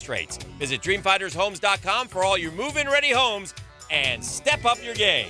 rates. Visit DreamFindersHomes.com for all your move-in ready homes and step up your game.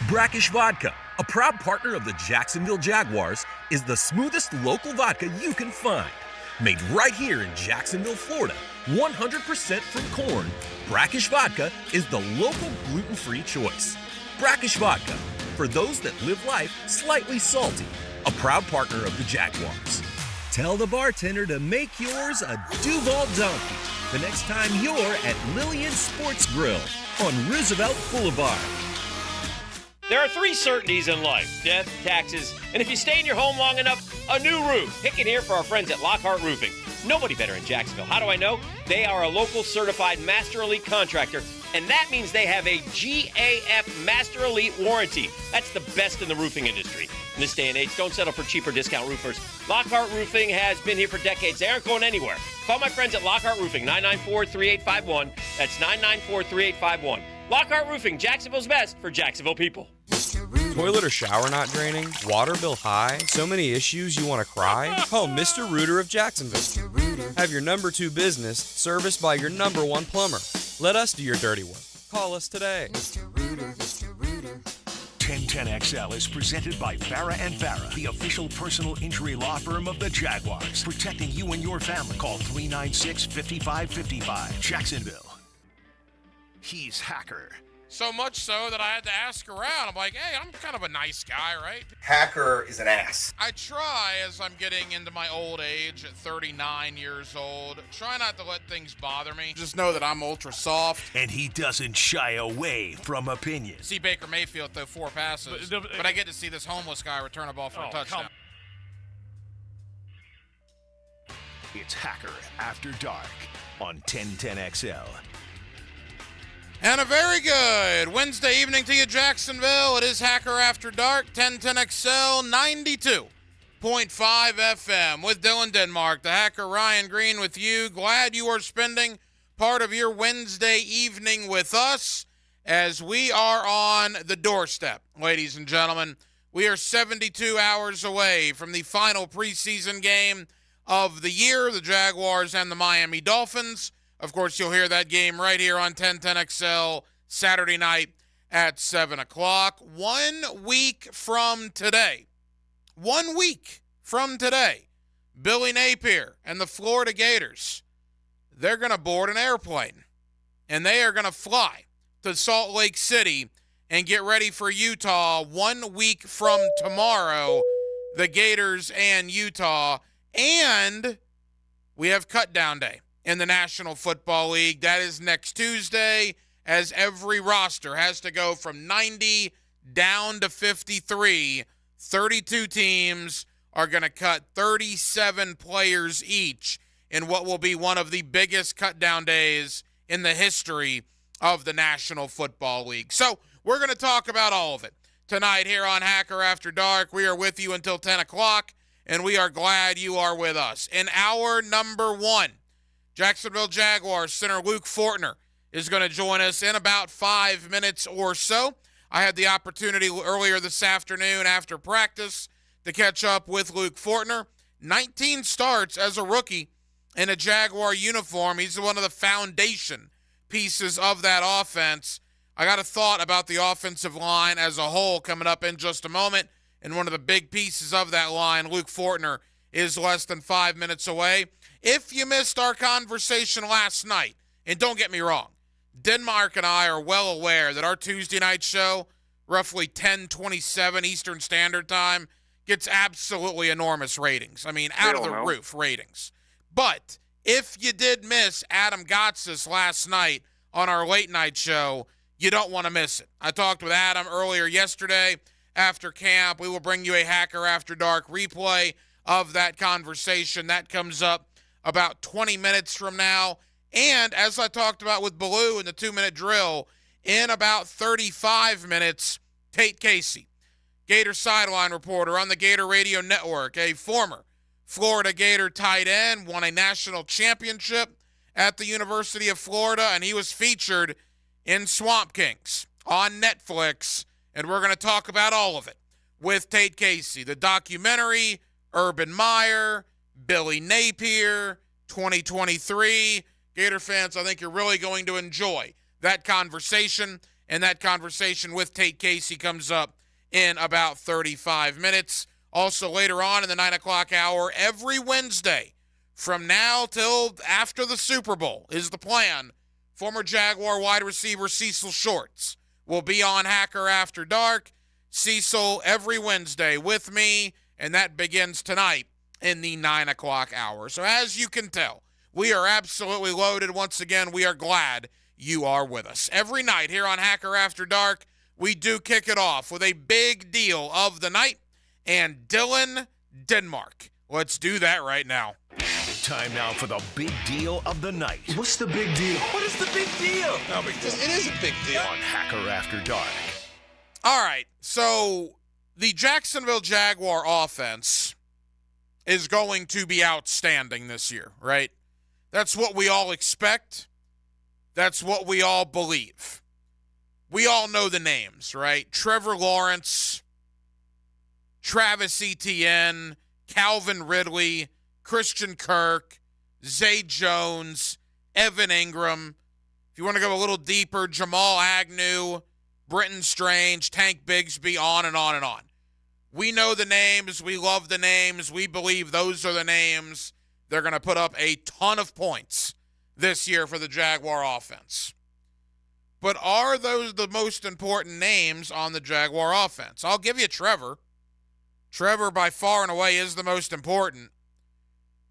Brackish Vodka, a proud partner of the Jacksonville Jaguars, is the smoothest local vodka you can find. Made right here in Jacksonville, Florida, 100% from corn, Brackish Vodka is the local gluten-free choice. Brackish Vodka, for those that live life slightly salty, a proud partner of the Jaguars. Tell the bartender to make yours a Duval Donkey the next time you're at Lillian Sports Grill on Roosevelt Boulevard. There are three certainties in life: death, taxes, and if you stay in your home long enough, a new roof. Pick it here for our friends at Lockhart Roofing. Nobody better in Jacksonville. How do I know? They are a local certified Master Elite contractor, and that means they have a GAF Master Elite warranty. That's the best in the roofing industry. In this day and age, don't settle for cheaper discount roofers. Lockhart Roofing has been here for decades. They aren't going anywhere. Call my friends at Lockhart Roofing, 994-3851. That's 994-3851. Lockhart Roofing, Jacksonville's best for Jacksonville people. Toilet or shower not draining? Water bill high? So many issues you want to cry? Call Mr. Rooter of Jacksonville. Have your number 2 business serviced by your number 1 plumber. Let us do your dirty work. Call us today. 1010XL is presented by Farah and Farah, the official personal injury law firm of the Jaguars. Protecting you and your family. Call 396-5555. Jacksonville. He's Hacker. So much so that I had to ask around. I'm like, hey, I'm kind of a nice guy, right? Hacker is an ass. I try, as I'm getting into my old age at 39 years old, try not to let things bother me. Just know that I'm ultra soft. And he doesn't shy away from opinions. See Baker Mayfield throw 4 passes, but I get to see this homeless guy return a ball for a touchdown. It's Hacker After Dark on 1010XL. And a very good Wednesday evening to you, Jacksonville. It is Hacker After Dark, 1010XL 92.5 FM with Dylan Denmark, the Hacker Ryan Green with you. Glad you are spending part of your Wednesday evening with us as we are on the doorstep, ladies and gentlemen. We are 72 hours away from the final preseason game of the year, the Jaguars and the Miami Dolphins. Of course, you'll hear that game right here on 1010XL Saturday night at 7 o'clock. 1 week from today, Billy Napier and the Florida Gators, they're going to board an airplane, and they are going to fly to Salt Lake City and get ready for Utah 1 week from tomorrow, the Gators and Utah. And we have cut-down day in the National Football League. That is next Tuesday, as every roster has to go from 90 down to 53. 32 teams are going to cut 37 players each in what will be one of the biggest cut-down days in the history of the National Football League. So we're going to talk about all of it tonight here on Hacker After Dark. We are with you until 10 o'clock, and we are glad you are with us. In hour number 1, Jacksonville Jaguars center Luke Fortner is going to join us in about 5 minutes or so. I had the opportunity earlier this afternoon after practice to catch up with Luke Fortner. 19 starts as a rookie in a Jaguar uniform. He's one of the foundation pieces of that offense. I got a thought about the offensive line as a whole coming up in just a moment. And one of the big pieces of that line, Luke Fortner, is less than 5 minutes away. If you missed our conversation last night, and don't get me wrong, Denmark and I are well aware that our Tuesday night show, roughly 10:27 Eastern Standard Time, gets absolutely enormous ratings. I mean, out of the roof ratings. But if you did miss Adam Gotsis last night on our late night show, you don't want to miss it. I talked with Adam earlier yesterday after camp. We will bring you a Hacker After Dark replay of that conversation. That comes up about 20 minutes from now. And as I talked about with Baloo in the 2-minute drill, in about 35 minutes, Tate Casey, Gator sideline reporter on the Gator Radio Network, a former Florida Gator tight end, won a national championship at the University of Florida, and he was featured in Swamp Kings on Netflix. And we're going to talk about all of it with Tate Casey, the documentary, Urban Meyer, Billy Napier, 2023. Gator fans, I think you're really going to enjoy that conversation, and that conversation with Tate Casey comes up in about 35 minutes. Also, later on in the 9 o'clock hour, every Wednesday from now till after the Super Bowl is the plan. Former Jaguar wide receiver Cecil Shorts will be on Hacker After Dark. Cecil every Wednesday with me, and that begins tonight in the 9 o'clock hour. So as you can tell, we are absolutely loaded. Once again, we are glad you are with us. Every night here on Hacker After Dark, we do kick it off with a big deal of the night and Dylan Denmark. Let's do that right now. Time now for the big deal of the night. What's the big deal? What is the big deal? No big deal. It is a big deal. On Hacker After Dark. All right, so the Jacksonville Jaguar offense is going to be outstanding this year, right? That's what we all expect. That's what we all believe. We all know the names, right? Trevor Lawrence, Travis Etienne, Calvin Ridley, Christian Kirk, Zay Jones, Evan Ingram. If you want to go a little deeper, Jamal Agnew, Britton Strange, Tank Bigsby, on and on and on. We know the names. We love the names. We believe those are the names. They're going to put up a ton of points this year for the Jaguar offense. But are those the most important names on the Jaguar offense? I'll give you Trevor. Trevor, by far and away, is the most important.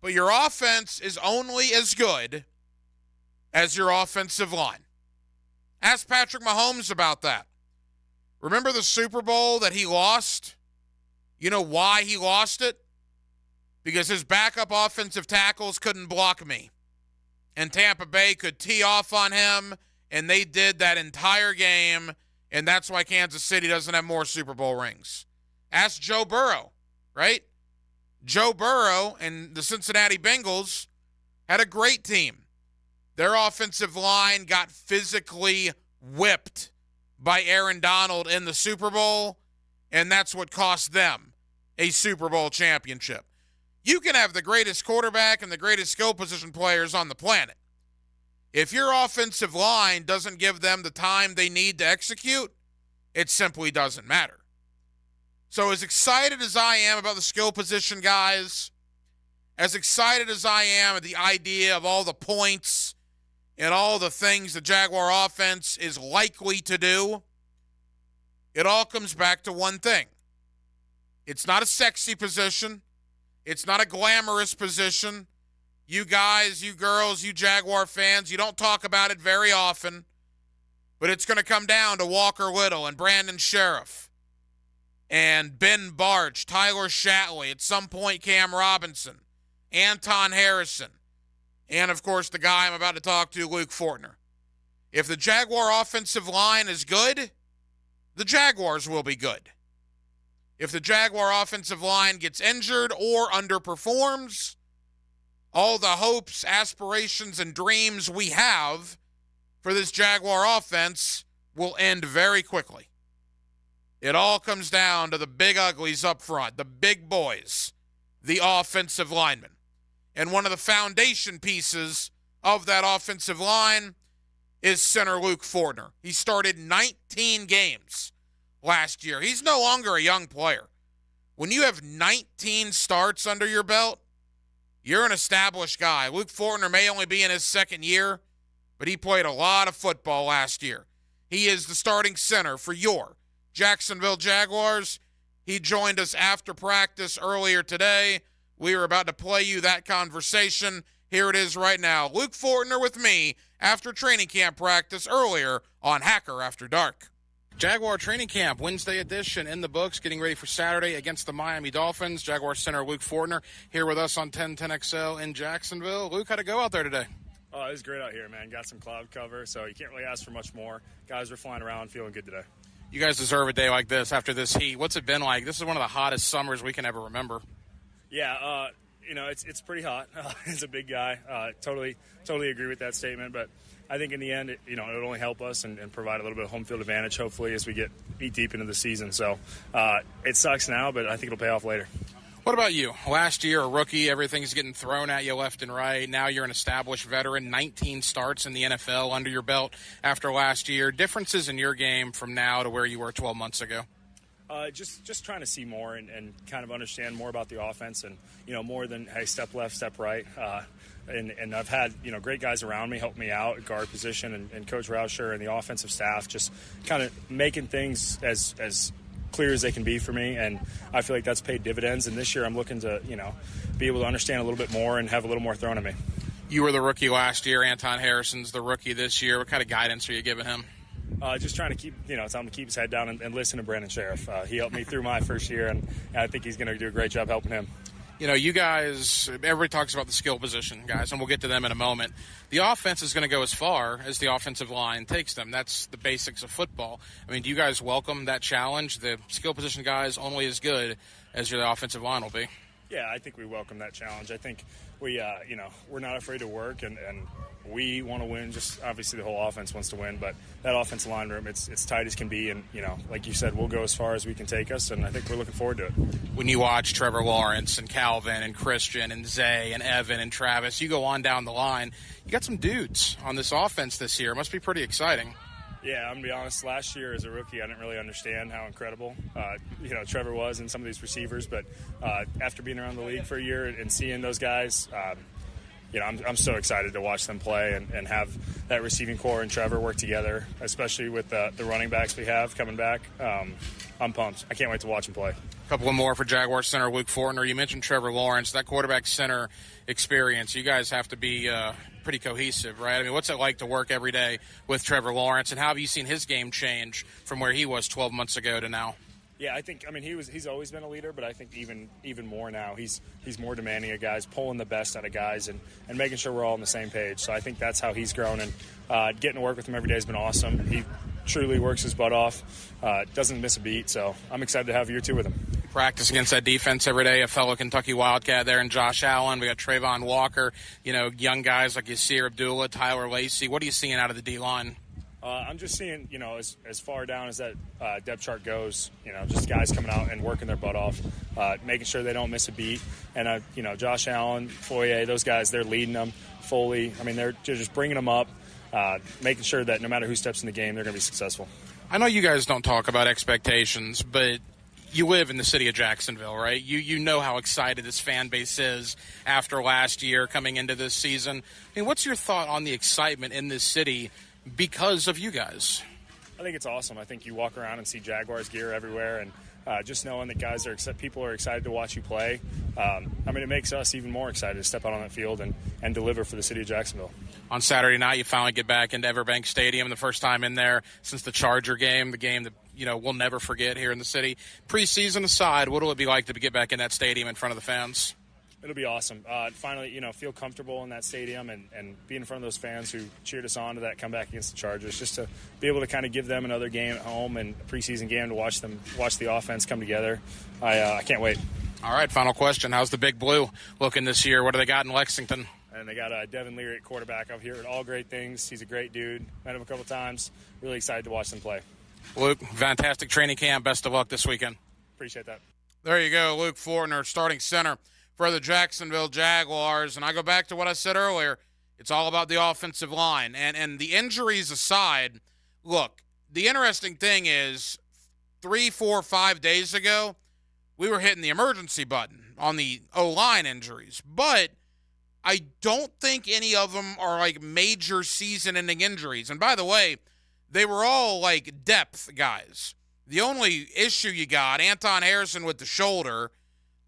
But your offense is only as good as your offensive line. Ask Patrick Mahomes about that. Remember the Super Bowl that he lost? You know why he lost it? Because his backup offensive tackles couldn't block me. And Tampa Bay could tee off on him, and they did that entire game, and that's why Kansas City doesn't have more Super Bowl rings. Ask Joe Burrow, right? Joe Burrow and the Cincinnati Bengals had a great team. Their offensive line got physically whipped by Aaron Donald in the Super Bowl, and that's what cost them a Super Bowl championship. You can have the greatest quarterback and the greatest skill position players on the planet. If your offensive line doesn't give them the time they need to execute, it simply doesn't matter. So as excited as I am about the skill position guys, as excited as I am at the idea of all the points and all the things the Jaguar offense is likely to do, it all comes back to one thing. It's not a sexy position. It's not a glamorous position. You guys, you girls, you Jaguar fans, you don't talk about it very often, but it's going to come down to Walker Little and Brandon Sheriff and Ben Barch, Tyler Shatley, at some point Cam Robinson, Anton Harrison, and, of course, the guy I'm about to talk to, Luke Fortner. If the Jaguar offensive line is good, the Jaguars will be good. If the Jaguar offensive line gets injured or underperforms, all the hopes, aspirations, and dreams we have for this Jaguar offense will end very quickly. It all comes down to the big uglies up front, the big boys, the offensive linemen. And one of the foundation pieces of that offensive line is center Luke Fortner. He started 19 games last year. He's no longer a young player. When you have 19 starts under your belt, you're an established guy. Luke Fortner may only be in his second year, but he played a lot of football last year. He is the starting center for your Jacksonville Jaguars. He joined us after practice earlier today. We were about to play you that conversation. Here it is right now. Luke Fortner with me after training camp practice earlier on Hacker After Dark. Jaguar training camp, Wednesday edition in the books, getting ready for Saturday against the Miami Dolphins. Jaguar center Luke Fortner here with us on 1010XL in Jacksonville. Luke, how'd it go out there today? Oh, it was great out here, man. Got some cloud cover, so you can't really ask for much more. Guys were flying around, feeling good today. You guys deserve a day like this after this heat. What's it been like? This is one of the hottest summers we can ever remember. Yeah, it's pretty hot. He's a big guy. Totally agree with that statement, but I think in the end, it'll only help us and provide a little bit of home field advantage, hopefully, as we get deep into the season. So it sucks now, but I think it'll pay off later. What about you? Last year, a rookie, everything's getting thrown at you left and right. Now you're an established veteran, 19 starts in the NFL under your belt after last year. Differences in your game from now to where you were 12 months ago? Just trying to see more and kind of understand more about the offense and, more than, hey, step left, step right. And I've had, great guys around me help me out at guard position and Coach Rauscher and the offensive staff just kind of making things as clear as they can be for me, and I feel like that's paid dividends. And this year I'm looking to, be able to understand a little bit more and have a little more thrown at me. You were the rookie last year. Anton Harrison's the rookie this year. What kind of guidance are you giving him? Just trying to keep, tell him to keep his head down and listen to Brandon Sheriff. He helped me through my first year, and I think he's going to do a great job helping him. You guys, everybody talks about the skill position, guys, and we'll get to them in a moment. The offense is going to go as far as the offensive line takes them. That's the basics of football. I mean, do you guys welcome that challenge? The skill position guys only as good as your offensive line will be. Yeah, I think we welcome that challenge. I think we, we're not afraid to work, and we want to win. Just obviously the whole offense wants to win, but that offensive line room, it's tight as can be, and like you said, we'll go as far as we can take us, and I think we're looking forward to it. When you watch Trevor Lawrence and Calvin and Christian and Zay and Evan and Travis, you go on down the line, you got some dudes on this offense this year. It must be pretty exciting. Yeah, I'm going to be honest. Last year as a rookie, I didn't really understand how incredible, Trevor was and some of these receivers. But after being around the league for a year and seeing those guys, I'm so excited to watch them play and have that receiving core and Trevor work together, especially with the running backs we have coming back. I'm pumped. I can't wait to watch them play. A couple of more for Jaguar center Luke Fortner. You mentioned Trevor Lawrence, that quarterback center experience. You guys have to be pretty cohesive, right? I mean, what's it like to work every day with Trevor Lawrence, and how have you seen his game change from where he was 12 months ago to now? Yeah, he's always been a leader, but I think even more now. He's more demanding of guys, pulling the best out of guys, and making sure we're all on the same page. So I think that's how he's grown, and getting to work with him every day has been awesome. He truly works his butt off, doesn't miss a beat, so I'm excited to have year 2 with him. Practice against that defense every day, a fellow Kentucky Wildcat there, and Josh Allen. We got Trayvon Walker, young guys like Yasir Abdullah, Tyler Lacey. What are you seeing out of the D-line? I'm just seeing, as far down as that depth chart goes, just guys coming out and working their butt off, making sure they don't miss a beat. And, Josh Allen, Foye, those guys, they're leading them. Foley, they're just bringing them up, making sure that no matter who steps in the game, they're going to be successful. I know you guys don't talk about expectations, but you live in the city of Jacksonville, right? You know how excited this fan base is after last year coming into this season. What's your thought on the excitement in this city because of you guys? I think it's awesome. I think you walk around and see Jaguars gear everywhere, and just knowing that people are excited to watch you play. It makes us even more excited to step out on that field and deliver for the city of Jacksonville. On Saturday night, you finally get back into Everbank Stadium, the first time in there since the Charger game, the game that we'll never forget here in the city. Preseason aside, what will it be like to get back in that stadium in front of the fans? It'll be awesome. Finally, feel comfortable in that stadium and be in front of those fans who cheered us on to that comeback against the Chargers, just to be able to kind of give them another game at home and a preseason game to watch the offense come together. I can't wait. All right, final question. How's the Big Blue looking this year? What do they got in Lexington? And they got Devin Leary at quarterback. I've heard all great things. He's a great dude. Met him a couple times. Really excited to watch them play. Luke, fantastic training camp. Best of luck this weekend. Appreciate that. There you go, Luke Fortner, starting center for the Jacksonville Jaguars. And I go back to what I said earlier. It's all about the offensive line. And the injuries aside, look, the interesting thing is 3, 4, 5 days ago, we were hitting the emergency button on the O-line injuries. But I don't think any of them are like major season-ending injuries. And by the way, they were all like depth guys. The only issue you got, Anton Harrison with the shoulder,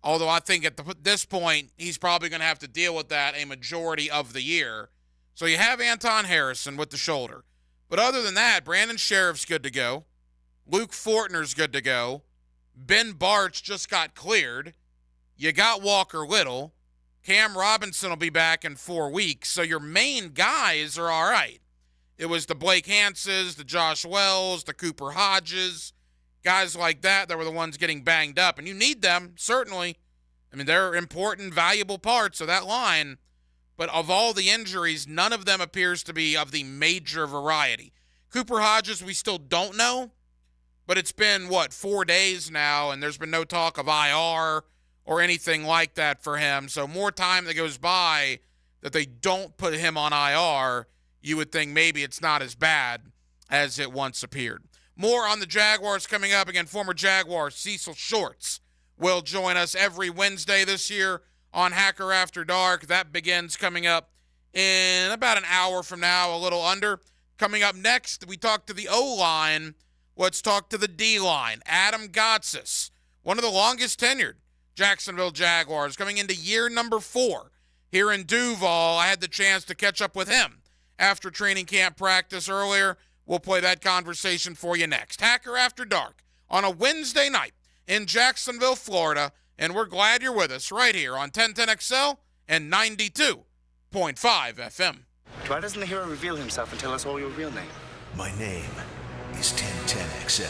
although I think at this point he's probably going to have to deal with that a majority of the year. So you have Anton Harrison with the shoulder. But other than that, Brandon Sheriff's good to go. Luke Fortner's good to go. Ben Bartch just got cleared. You got Walker Little. Cam Robinson will be back in 4 weeks. So your main guys are all right. It was the Blake Hanses, the Josh Wells, the Cooper Hodges, guys like that were the ones getting banged up. And you need them, certainly. They're important, valuable parts of that line. But of all the injuries, none of them appears to be of the major variety. Cooper Hodges, we still don't know. But it's been, 4 days now, and there's been no talk of IR or anything like that for him. So more time that goes by that they don't put him on IR, you would think maybe it's not as bad as it once appeared. More on the Jaguars coming up. Again, former Jaguar Cecil Shorts will join us every Wednesday this year on Hacker After Dark. That begins coming up in about an hour from now, a little under. Coming up next, we talk to the O-line. Let's talk to the D-line. Adam Gotsis, one of the longest tenured Jacksonville Jaguars, coming into year number 4 here in Duval. I had the chance to catch up with him after training camp practice earlier. We'll play that conversation for you next. Hacker After Dark on a Wednesday night in Jacksonville, Florida, and we're glad you're with us right here on 1010XL and 92.5 FM. Why doesn't the hero reveal himself and tell us all your real name? My name is 1010XL.